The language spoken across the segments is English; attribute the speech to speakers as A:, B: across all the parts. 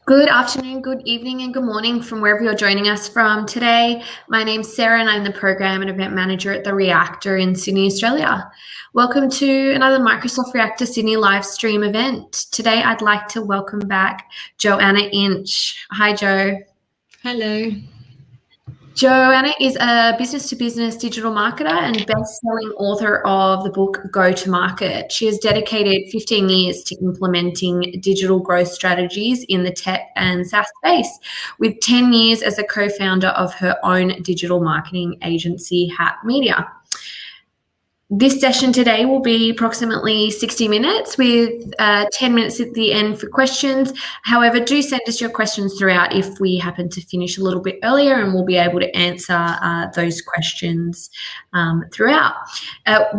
A: Good afternoon, good evening, and good morning from wherever you're joining us from today. My name's Sarah and I'm the Program and Event Manager at the Reactor in Sydney, Australia. Welcome to another Microsoft Reactor Sydney live stream event. Today I'd like to welcome back Joanna Inch. Hi, Jo.
B: Hello.
A: Joanna is a business-to-business digital marketer and best-selling author of the book Go to Market. She has dedicated 15 years to implementing digital growth strategies in the tech and SaaS space, with 10 years as a co-founder of her own digital marketing agency, Hat Media. This session today will be approximately 60 minutes with 10 minutes at the end for questions. However, do send us your questions throughout if we happen to finish a little bit earlier, and we'll be able to answer those questions throughout.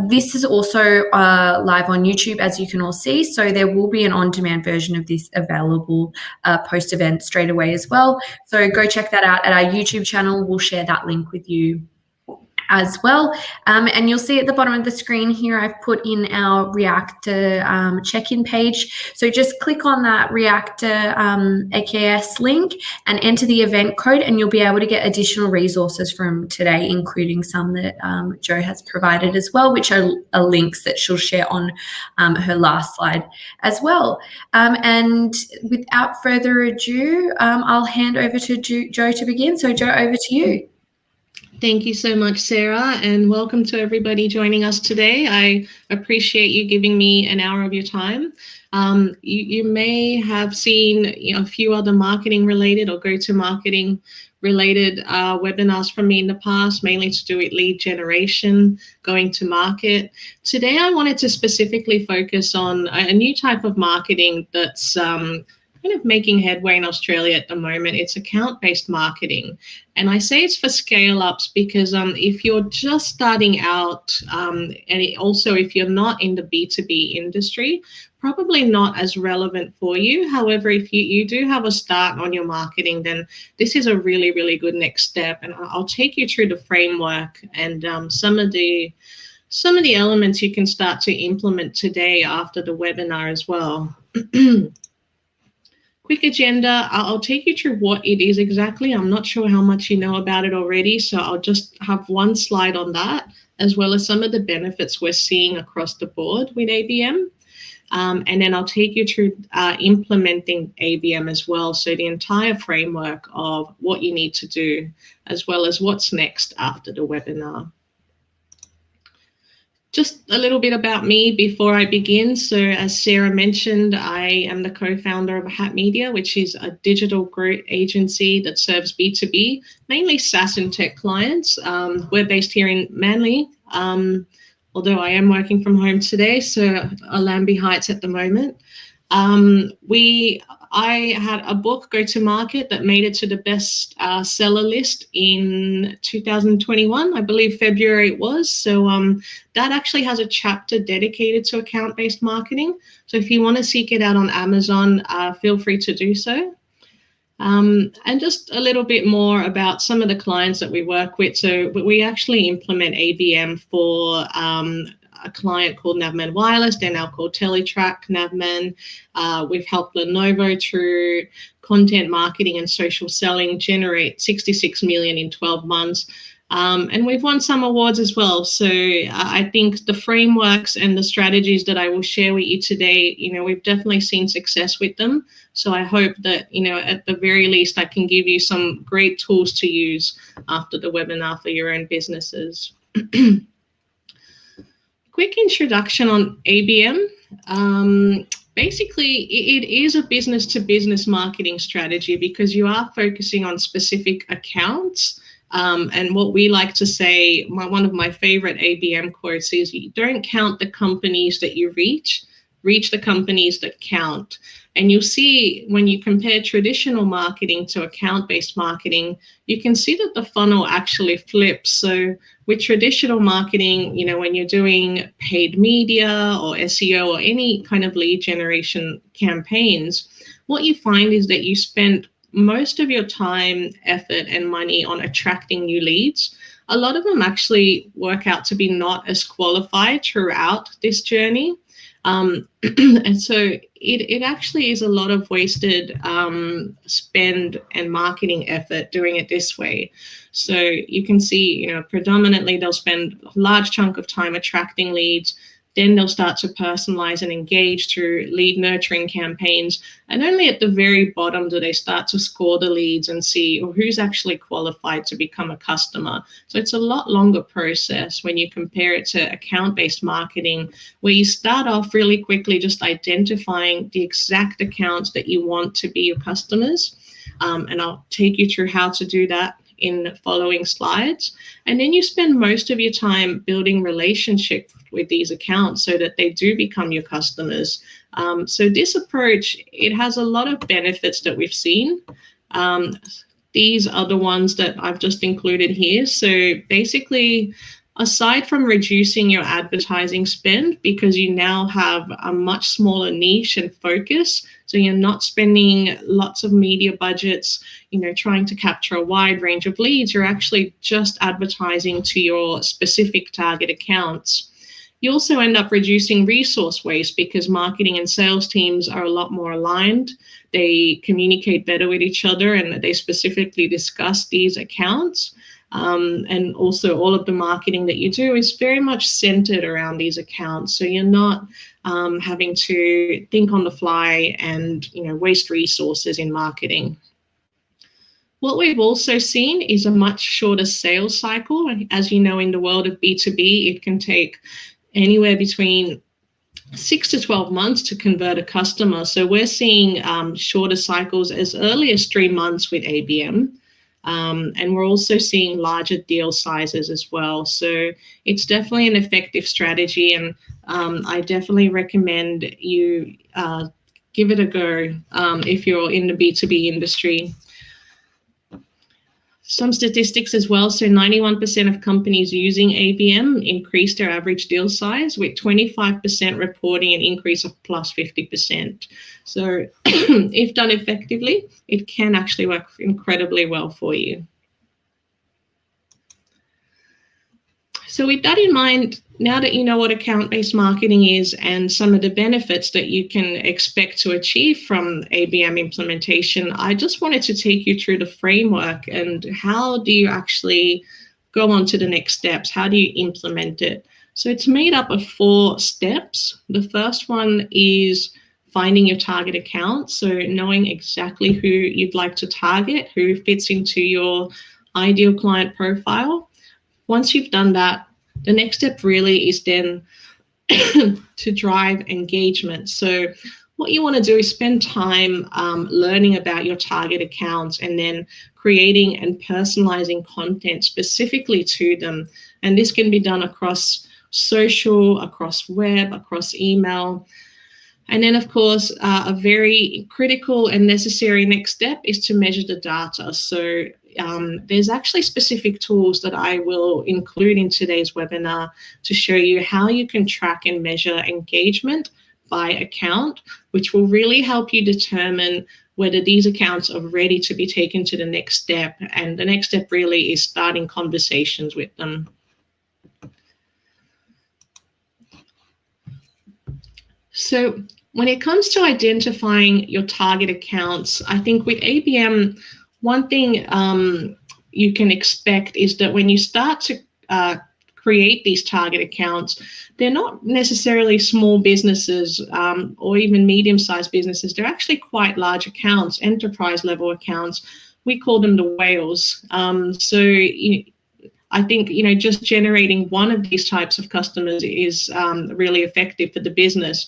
A: This is also live on YouTube, as you can all see, so there will be an on-demand version of this available post-event straight away as well. So go check that out at our YouTube channel. We'll share that link with you as well. And you'll see at the bottom of the screen here, I've put in our Reactor check-in page. So just click on that Reactor AKS link and enter the event code, and you'll be able to get additional resources from today, including some that Jo has provided as well, which are links that she'll share on her last slide as well. And without further ado, I'll hand over to Jo to begin. So Jo, over to you.
B: Thank you so much, Sarah, and welcome to everybody joining us today. I appreciate you giving me an hour of your time. You may have seen a few other marketing related or go-to-marketing related webinars from me in the past, mainly to do with lead generation, going to market. Today, I wanted to specifically focus on a new type of marketing that's kind of making headway in Australia at the moment. It's account-based marketing. And I say it's for scale-ups because if you're just starting out, and also if you're not in the B2B industry, probably not as relevant for you. However, if you do have a start on your marketing, then this is a really, really good next step. And I'll take you through the framework and some of the elements you can start to implement today after the webinar as well. Quick agenda, I'll take you through what it is exactly. I'm not sure how much you know about it already, so I'll just have one slide on that, as well as some of the benefits we're seeing across the board with ABM. And then I'll take you through implementing ABM as well, so the entire framework of what you need to do, as well as what's next after the webinar. Just a little bit about me before I begin. So as Sarah mentioned, I am the co-founder of Hat Media, which is a digital growth agency that serves B2B, mainly SaaS and tech clients. We're based here in Manly, although I am working from home today, so Allambie Heights at the moment. I had a book, Go to Market, that made it to the best seller list in 2021, I believe February it was. So that actually has a chapter dedicated to account-based marketing. So if you want to seek it out on Amazon, feel free to do so. And just a little bit more about some of the clients that we work with. So we actually implement ABM for a client called Navman Wireless. They're now called Teletrack Navman. We've helped Lenovo through content marketing and social selling generate 66 million in 12 months. And we've won some awards as well. So I think the frameworks and the strategies that I will share with you today, we've definitely seen success with them. So I hope that, at the very least, I can give you some great tools to use after the webinar for your own businesses. Quick introduction on ABM. Basically, it is a business-to-business marketing strategy because you are focusing on specific accounts. And what we like to say, one of my favorite ABM quotes is, you don't count the companies that you reach the companies that count. And you'll see when you compare traditional marketing to account-based marketing, you can see that the funnel actually flips. So with traditional marketing, when you're doing paid media or SEO or any kind of lead generation campaigns, what you find is that you spend most of your time, effort, and money on attracting new leads. A lot of them actually work out to be not as qualified throughout this journey. And so it actually is a lot of wasted spend and marketing effort doing it this way. So you can see, predominantly they'll spend a large chunk of time attracting leads. Then they'll start to personalize and engage through lead nurturing campaigns. And only at the very bottom do they start to score the leads and see who's actually qualified to become a customer. So it's a lot longer process when you compare it to account-based marketing, where you start off really quickly just identifying the exact accounts that you want to be your customers. And I'll take you through how to do that in the following slides. And then you spend most of your time building relationships with these accounts so that they do become your customers. So this approach, it has a lot of benefits that we've seen. These are the ones that I've just included here. So basically, aside from reducing your advertising spend, because you now have a much smaller niche and focus, so you're not spending lots of media budgets, trying to capture a wide range of leads, you're actually just advertising to your specific target accounts. You also end up reducing resource waste because marketing and sales teams are a lot more aligned. They communicate better with each other and they specifically discuss these accounts. And also all of the marketing that you do is very much centered around these accounts. So you're not having to think on the fly and waste resources in marketing. What we've also seen is a much shorter sales cycle. And as you know, in the world of B2B, it can take anywhere between 6 to 12 months to convert a customer. So we're seeing shorter cycles as early as 3 months with ABM. And we're also seeing larger deal sizes as well. So it's definitely an effective strategy. And I definitely recommend you give it a go if you're in the B2B industry. Some statistics as well. So 91% of companies using ABM increased their average deal size, with 25% reporting an increase of plus 50%. So if done effectively, it can actually work incredibly well for you. So with that in mind, now that you know what account-based marketing is and some of the benefits that you can expect to achieve from ABM implementation, I just wanted to take you through the framework and how do you actually go on to the next steps? How do you implement it? So it's made up of 4 steps. The first one is finding your target account. So knowing exactly who you'd like to target, who fits into your ideal client profile. Once you've done that, the next step really is then to drive engagement. So what you want to do is spend time learning about your target accounts and then creating and personalizing content specifically to them. And this can be done across social, across web, across email. And then, of course, a very critical and necessary next step is to measure the data. So there's actually specific tools that I will include in today's webinar to show you how you can track and measure engagement by account, which will really help you determine whether these accounts are ready to be taken to the next step. And the next step really is starting conversations with them. So when it comes to identifying your target accounts, I think with ABM, one thing you can expect is that when you start to create these target accounts, they're not necessarily small businesses or even medium-sized businesses. They're actually quite large accounts, enterprise-level accounts. We call them the whales. I think, just generating one of these types of customers is really effective for the business.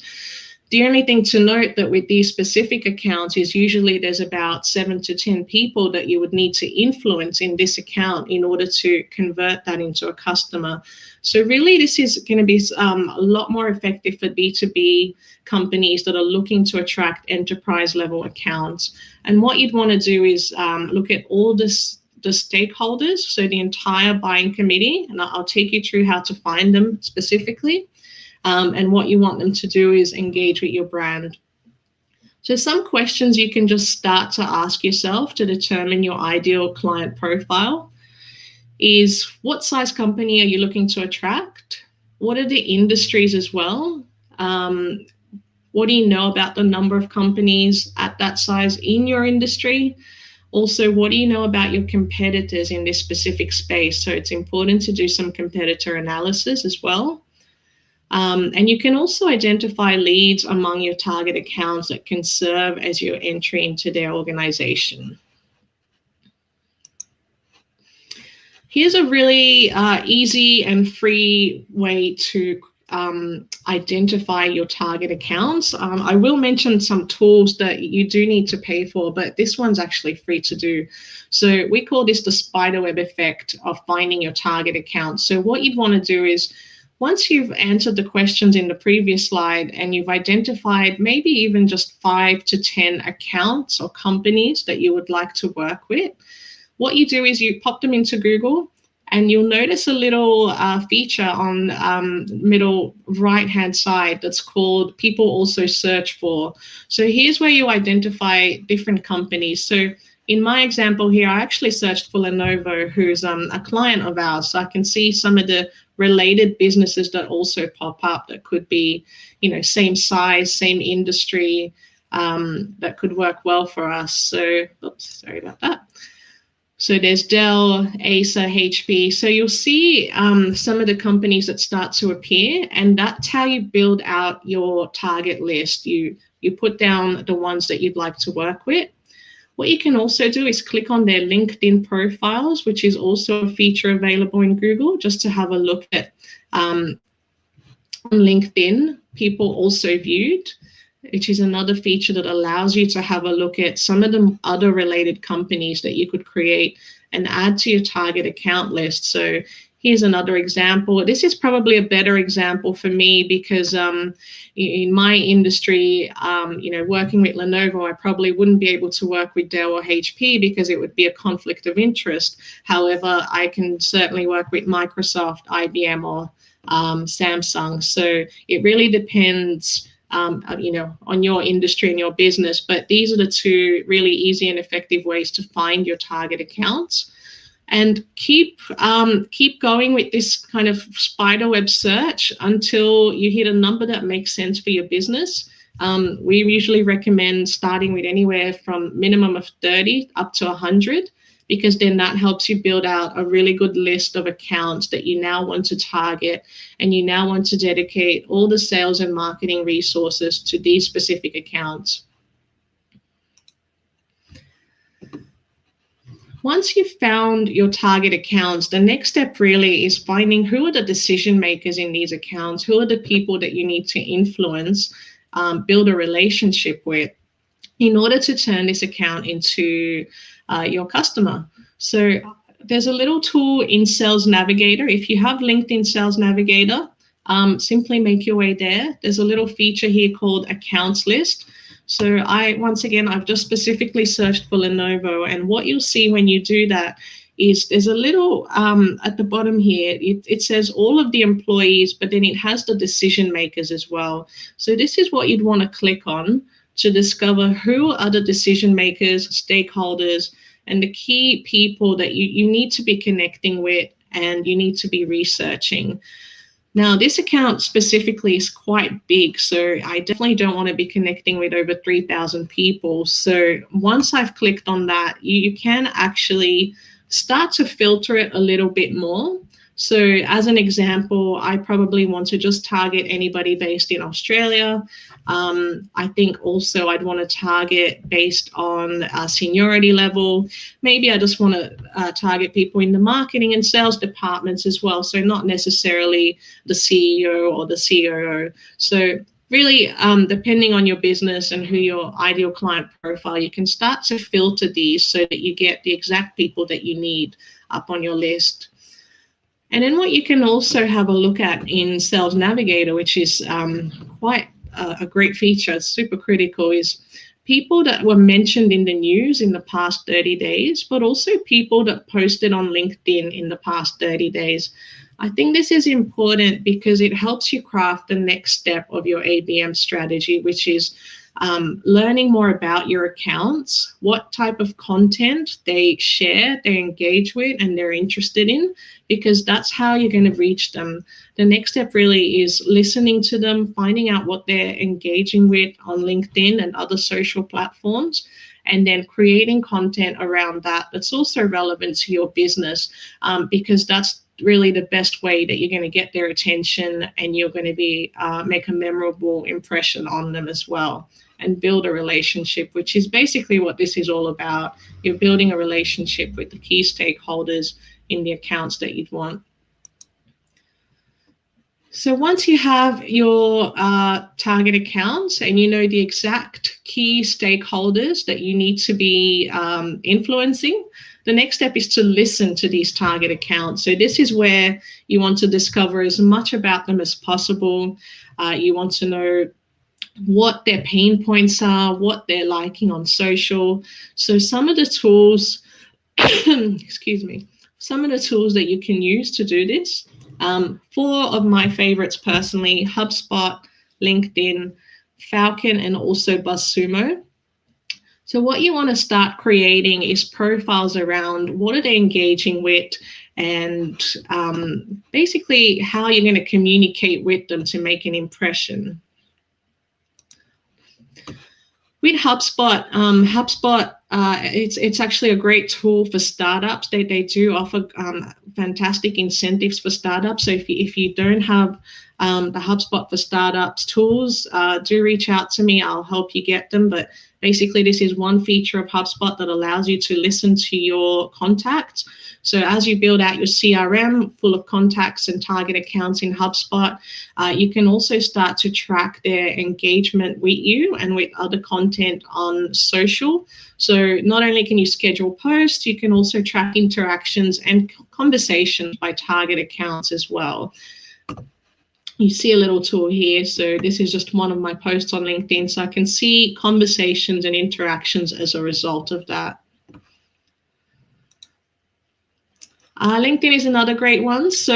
B: The only thing to note that with these specific accounts is usually there's about 7 to 10 people that you would need to influence in this account in order to convert that into a customer. So really this is going to be a lot more effective for B2B companies that are looking to attract enterprise level accounts. And what you'd want to do is look at all the stakeholders, so the entire buying committee, and I'll take you through how to find them specifically. And what you want them to do is engage with your brand. So some questions you can just start to ask yourself to determine your ideal client profile is, what size company are you looking to attract? What are the industries as well? What do you know about the number of companies at that size in your industry? Also, what do you know about your competitors in this specific space? So it's important to do some competitor analysis as well. And you can also identify leads among your target accounts that can serve as your entry into their organization. Here's a really easy and free way to identify your target accounts. I will mention some tools that you do need to pay for, but this one's actually free to do. So we call this the Spiderweb Effect of finding your target accounts. So what you'd want to do is, once you've answered the questions in the previous slide and you've identified maybe even just 5 to 10 accounts or companies that you would like to work with, what you do is you pop them into Google, and you'll notice a little feature on middle right-hand side that's called People Also Search For. So here's where you identify different companies. So in my example here, I actually searched for Lenovo, who's a client of ours. So I can see some of the related businesses that also pop up that could be, same size, same industry, that could work well for us. So, oops, sorry about that. So there's Dell, Acer, HP. So you'll see some of the companies that start to appear, and that's how you build out your target list. You put down the ones that you'd like to work with. What you can also do is click on their LinkedIn profiles, which is also a feature available in Google, just to have a look at on LinkedIn, people also viewed, which is another feature that allows you to have a look at some of the other related companies that you could create and add to your target account list. So here's another example. This is probably a better example for me because in my industry, working with Lenovo, I probably wouldn't be able to work with Dell or HP because it would be a conflict of interest. However, I can certainly work with Microsoft, IBM, or Samsung. So it really depends on your industry and your business, but these are the two really easy and effective ways to find your target accounts. And keep going with this kind of spiderweb search until you hit a number that makes sense for your business. We usually recommend starting with anywhere from minimum of 30 up to 100, because then that helps you build out a really good list of accounts that you now want to target, and you now want to dedicate all the sales and marketing resources to these specific accounts. Once you've found your target accounts, the next step really is finding who are the decision makers in these accounts, who are the people that you need to influence, build a relationship with, in order to turn this account into your customer. So there's a little tool in Sales Navigator. If you have LinkedIn Sales Navigator, simply make your way there. There's a little feature here called Accounts List. So I've just specifically searched for Lenovo, and what you'll see when you do that is there's a little at the bottom here, it says all of the employees, but then it has the decision makers as well. So this is what you'd want to click on to discover who are the decision makers, stakeholders, and the key people that you need to be connecting with and you need to be researching. Now, this account specifically is quite big, so I definitely don't want to be connecting with over 3,000 people. So once I've clicked on that, you can actually start to filter it a little bit more. So as an example, I probably want to just target anybody based in Australia. I think also I'd want to target based on seniority level. Maybe I just want to target people in the marketing and sales departments as well. So not necessarily the CEO or the COO. So really, depending on your business and who your ideal client profile, you can start to filter these so that you get the exact people that you need up on your list. And then what you can also have a look at in Sales Navigator, which is quite a great feature, it's super critical, is people that were mentioned in the news in the past 30 days, but also people that posted on LinkedIn in the past 30 days. I think this is important because it helps you craft the next step of your ABM strategy, which is learning more about your accounts, what type of content they share, they engage with, and they're interested in, because that's how you're going to reach them. The next step really is listening to them, finding out what they're engaging with on LinkedIn and other social platforms, and then creating content around that that's also relevant to your business, because that's really the best way that you're going to get their attention, and you're going to be make a memorable impression on them as well, and build a relationship, which is basically what this is all about. You're building a relationship with the key stakeholders in the accounts that you'd want. So once you have your target accounts and you know the exact key stakeholders that you need to be influencing, the next step is to listen to these target accounts. So this is where you want to discover as much about them as possible. You want to know what their pain points are, what they're liking on social. So some of the tools, excuse me, some of the tools that you can use to do this. 4 of my favorites personally: HubSpot, LinkedIn, Falcon, and also BuzzSumo. So what you want to start creating is profiles around what are they engaging with, and basically how you're going to communicate with them to make an impression. With HubSpot, it's actually a great tool for startups. They do offer fantastic incentives for startups. So if you don't have the HubSpot for startups tools, do reach out to me. I'll help you get them. But basically, this is one feature of HubSpot that allows you to listen to your contacts. So as you build out your CRM full of contacts and target accounts in HubSpot, you can also start to track their engagement with you and with other content on social. So not only can you schedule posts, you can also track interactions and conversations by target accounts as well. You see a little tool here. So this is just one of my posts on LinkedIn. So I can see conversations and interactions as a result of that. LinkedIn is another great one. So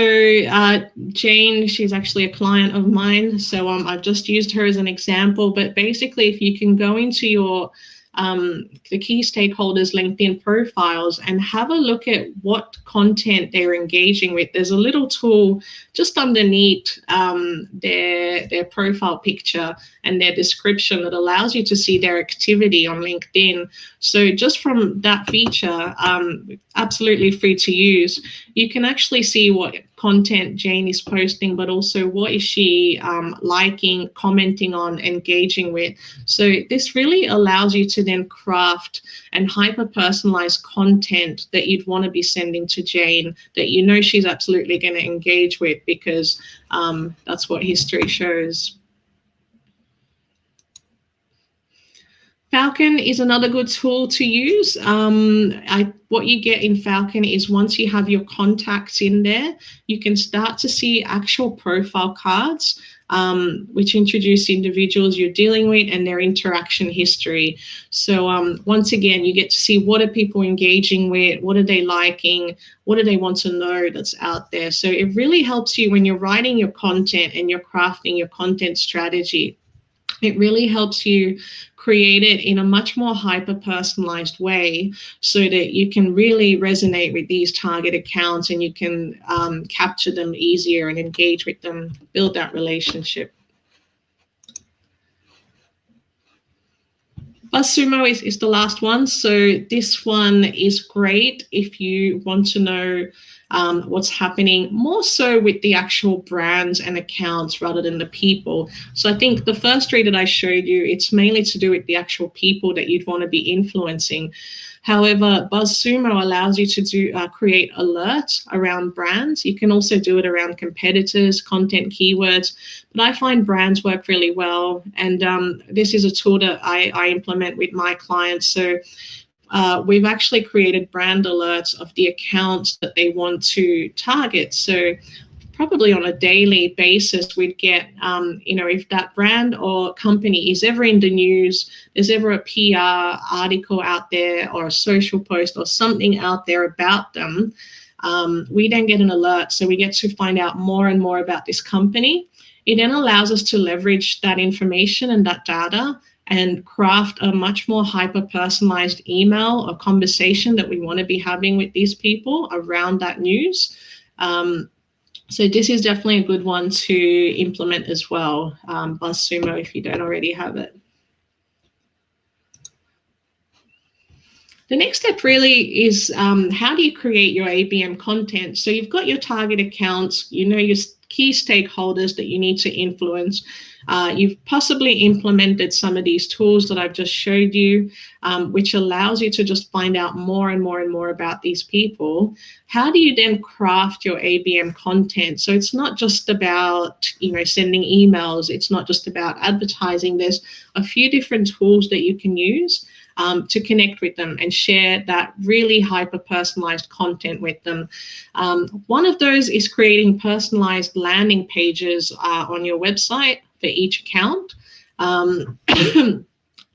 B: Jane, she's actually a client of mine. So I've just used her as an example. But basically, if you can go into your the key stakeholders' LinkedIn profiles and have a look at what content they're engaging with. There's a little tool just underneath their profile picture and their description that allows you to see their activity on LinkedIn. So just from that feature, absolutely free to use, you can actually see what content Jane is posting, but also what is she liking, commenting on, engaging with. So this really allows you to then craft and hyper-personalize content that you'd want to be sending to Jane that you know she's absolutely going to engage with, because that's what history shows. Falcon is another good tool to use. What you get in Falcon is once you have your contacts in there, you can start to see actual profile cards, which introduce individuals you're dealing with and their interaction history. So once again, you get to see what are people engaging with, what are they liking, what do they want to know that's out there. So it really helps you when you're writing your content and you're crafting your content strategy. It really helps you create it in a much more hyper-personalized way so that you can really resonate with these target accounts and you can capture them easier and engage with them, build that relationship. BuzzSumo is the last one. So this one is great if you want to know what's happening more so with the actual brands and accounts rather than the people. So I think the first 3 that I showed you, it's mainly to do with the actual people that you'd want to be influencing. However, BuzzSumo allows you to create alerts around brands. You can also do it around competitors, content keywords, but I find brands work really well. And this is a tool that I implement with my clients. So we've actually created brand alerts of the accounts that they want to target. So probably on a daily basis, we'd get, if that brand or company is ever in the news, there's ever a PR article out there or a social post or something out there about them, we then get an alert. So we get to find out more and more about this company. It then allows us to leverage that information and that data and craft a much more hyper-personalized email or conversation that we want to be having with these people around that news. So this is definitely a good one to implement as well, BuzzSumo, if you don't already have it. The next step really is how do you create your ABM content? So you've got your target accounts, you know your key stakeholders that you need to influence. You've possibly implemented some of these tools that I've just showed you, which allows you to just find out more and more and more about these people. How do you then craft your ABM content? So it's not just about, sending emails. It's not just about advertising. There's a few different tools that you can use to connect with them and share that really hyper-personalized content with them. One of those is creating personalized landing pages on your website for each account.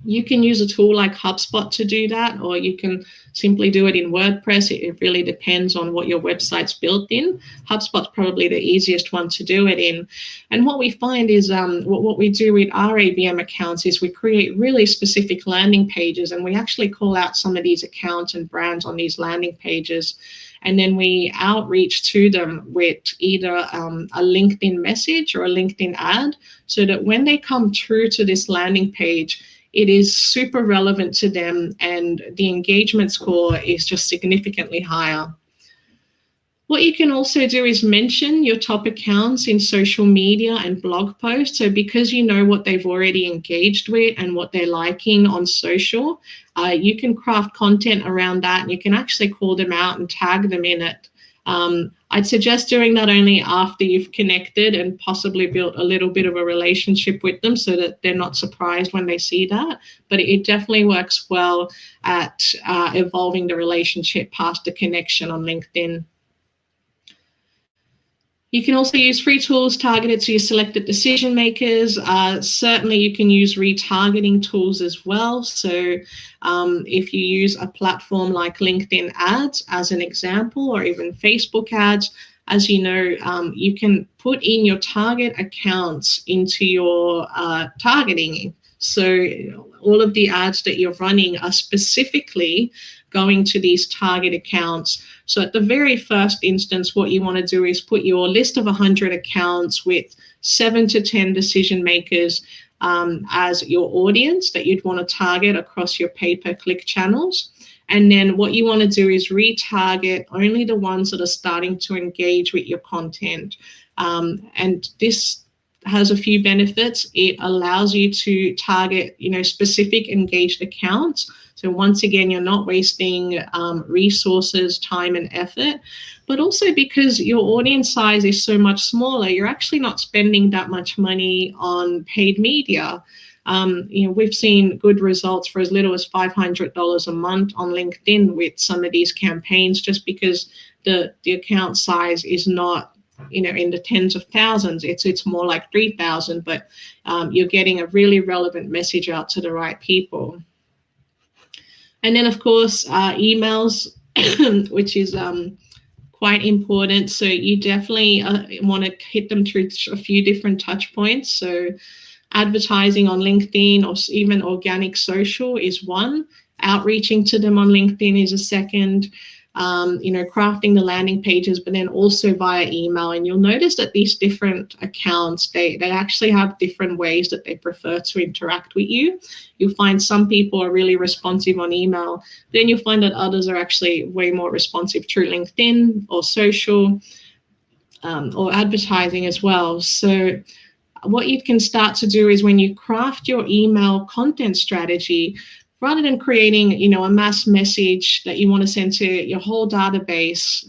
B: You can use a tool like HubSpot to do that, or you can simply do it in WordPress. It really depends on what your website's built in. HubSpot's probably the easiest one to do it in. And what we find is what we do with our ABM accounts is we create really specific landing pages, and we actually call out some of these accounts and brands on these landing pages. And then we outreach to them with either a LinkedIn message or a LinkedIn ad, so that when they come through to this landing page, it is super relevant to them and the engagement score is just significantly higher. What you can also do is mention your top accounts in social media and blog posts. So because you know what they've already engaged with and what they're liking on social, you can craft content around that, and you can actually call them out and tag them in it. I'd suggest doing that only after you've connected and possibly built a little bit of a relationship with them, so that they're not surprised when they see that. But it definitely works well at evolving the relationship past the connection on LinkedIn. You can also use free tools targeted to your selected decision makers. Certainly you can use retargeting tools as well. So if you use a platform like LinkedIn ads as an example, or even Facebook ads, as you know, you can put in your target accounts into your targeting. So all of the ads that you're running are specifically going to these target accounts. So at the very first instance, what you want to do is put your list of 100 accounts with 7 to 10 decision makers as your audience that you'd want to target across your pay-per-click channels. And then what you want to do is retarget only the ones that are starting to engage with your content. And this has a few benefits. It allows you to target, specific engaged accounts. So once again, you're not wasting resources, time, and effort, but also because your audience size is so much smaller, you're actually not spending that much money on paid media. We've seen good results for as little as $500 a month on LinkedIn with some of these campaigns, just because the account size is not in the tens of thousands. It's more like 3,000, but you're getting a really relevant message out to the right people. And then, of course, emails, which is quite important. So you definitely want to hit them through a few different touch points. So advertising on LinkedIn or even organic social is one. Outreaching to them on LinkedIn is a second. Crafting the landing pages, but then also via email. And you'll notice that these different accounts, they actually have different ways that they prefer to interact with you. You'll find some people are really responsive on email. Then you'll find that others are actually way more responsive through LinkedIn or social or advertising as well. So what you can start to do is, when you craft your email content strategy, rather than creating, a mass message that you want to send to your whole database,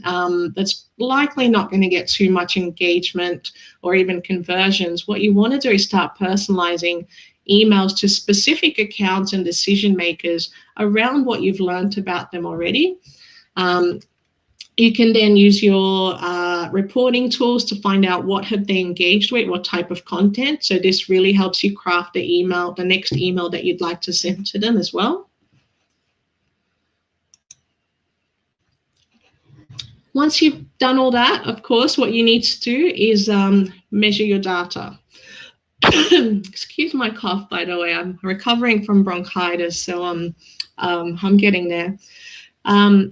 B: that's likely not going to get too much engagement or even conversions, what you want to do is start personalizing emails to specific accounts and decision makers around what you've learned about them already. You can then use your reporting tools to find out what have they engaged with, what type of content. So this really helps you craft the next email that you'd like to send to them as well. Once you've done all that, of course, what you need to do is measure your data. excuse my cough, by the way. I'm recovering from bronchitis, so I'm getting there.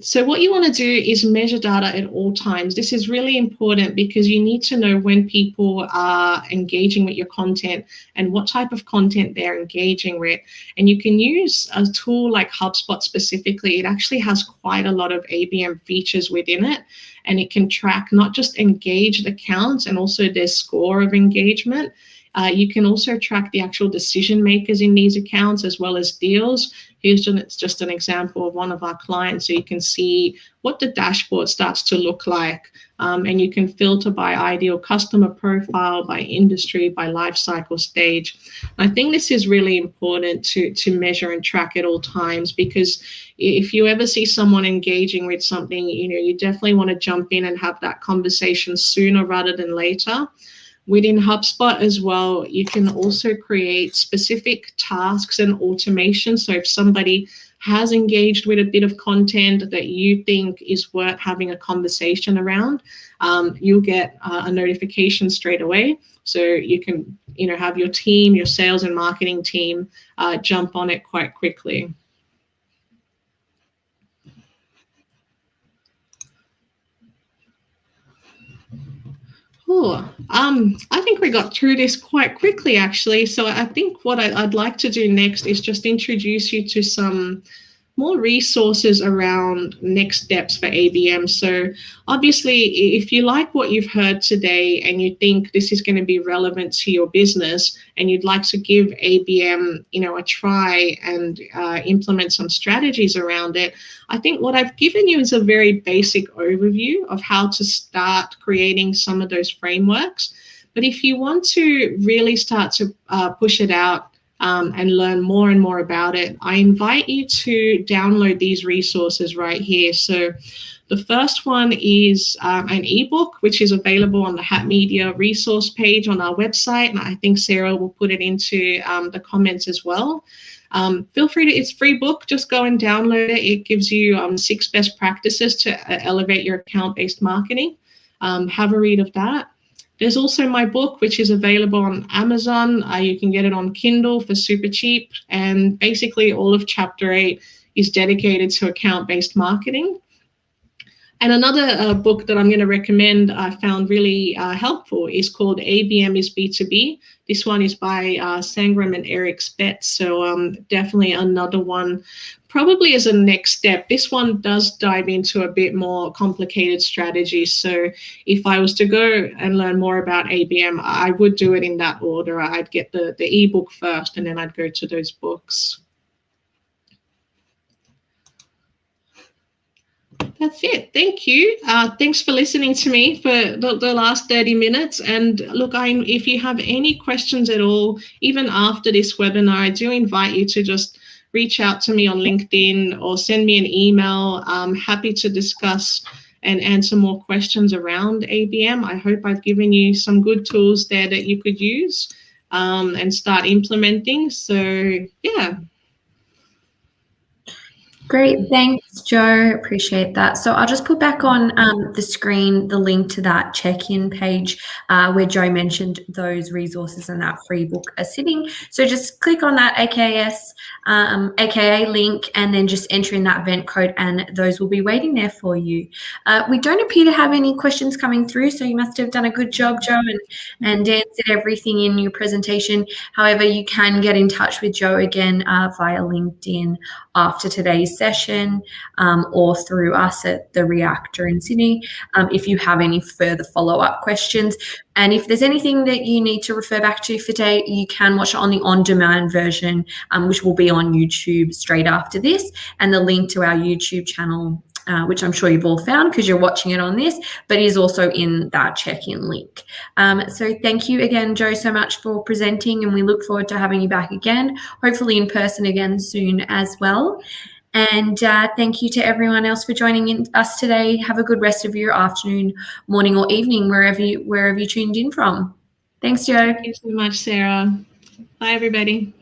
B: So what you want to do is measure data at all times. This is really important because you need to know when people are engaging with your content and what type of content they're engaging with. And you can use a tool like HubSpot specifically. It actually has quite a lot of ABM features within it, and it can track not just engaged accounts and also their score of engagement. You can also track the actual decision makers in these accounts as well as deals. Here's just an example of one of our clients, so you can see what the dashboard starts to look like. And you can filter by ideal customer profile, by industry, by life cycle stage. I think this is really important to measure and track at all times, because if you ever see someone engaging with something, you definitely want to jump in and have that conversation sooner rather than later. Within HubSpot as well, you can also create specific tasks and automation. So if somebody has engaged with a bit of content that you think is worth having a conversation around, you'll get a notification straight away. So you can, have your team, your sales and marketing team, jump on it quite quickly. Oh, I think we got through this quite quickly, actually. So I think what I'd like to do next is just introduce you to some more resources around next steps for ABM. So obviously, if you like what you've heard today and you think this is going to be relevant to your business and you'd like to give ABM, a try and implement some strategies around it, I think what I've given you is a very basic overview of how to start creating some of those frameworks. But if you want to really start to push it out, and learn more and more about it, I invite you to download these resources right here. So the first one is an ebook, which is available on the Hat Media resource page on our website. And I think Sarah will put it into the comments as well. Feel free to, it's a free book, just go and download it. It gives you 6 best practices to elevate your account-based marketing. Have a read of that. There's also my book, which is available on Amazon. You can get it on Kindle for super cheap. And basically all of Chapter 8 is dedicated to account-based marketing. And another book that I'm going to recommend I found really helpful is called ABM is B2B. This one is by Sangram and Eric Spetz. So definitely another one, probably as a next step. This one does dive into a bit more complicated strategies. So if I was to go and learn more about ABM, I would do it in that order. I'd get the ebook first, and then I'd go to those books. That's it. Thank you. Thanks for listening to me for the last 30 minutes. And look, if you have any questions at all, even after this webinar, I do invite you to just reach out to me on LinkedIn or send me an email. I'm happy to discuss and answer more questions around ABM. I hope I've given you some good tools there that you could use and start implementing. So, yeah.
A: Great, thanks, Joe. Appreciate that. So I'll just put back on the screen the link to that check-in page where Joe mentioned those resources and that free book are sitting. So just click on that AKA link and then just enter in that event code, and those will be waiting there for you. We don't appear to have any questions coming through, so you must have done a good job, Joe, and answered everything in your presentation. However, you can get in touch with Joe again via LinkedIn after today's session or through us at the Reactor in Sydney if you have any further follow-up questions. And if there's anything that you need to refer back to for today, you can watch it on the on-demand version, which will be on YouTube straight after this, and the link to our YouTube channel, which I'm sure you've all found because you're watching it on this, but is also in that check-in link. So thank you again, Joe, so much for presenting, and we look forward to having you back again, hopefully in person again soon as well. And thank you to everyone else for joining us today. Have a good rest of your afternoon, morning, or evening, wherever you tuned in from. Thanks, Joe.
B: Thank you so much, Sarah. Bye, everybody.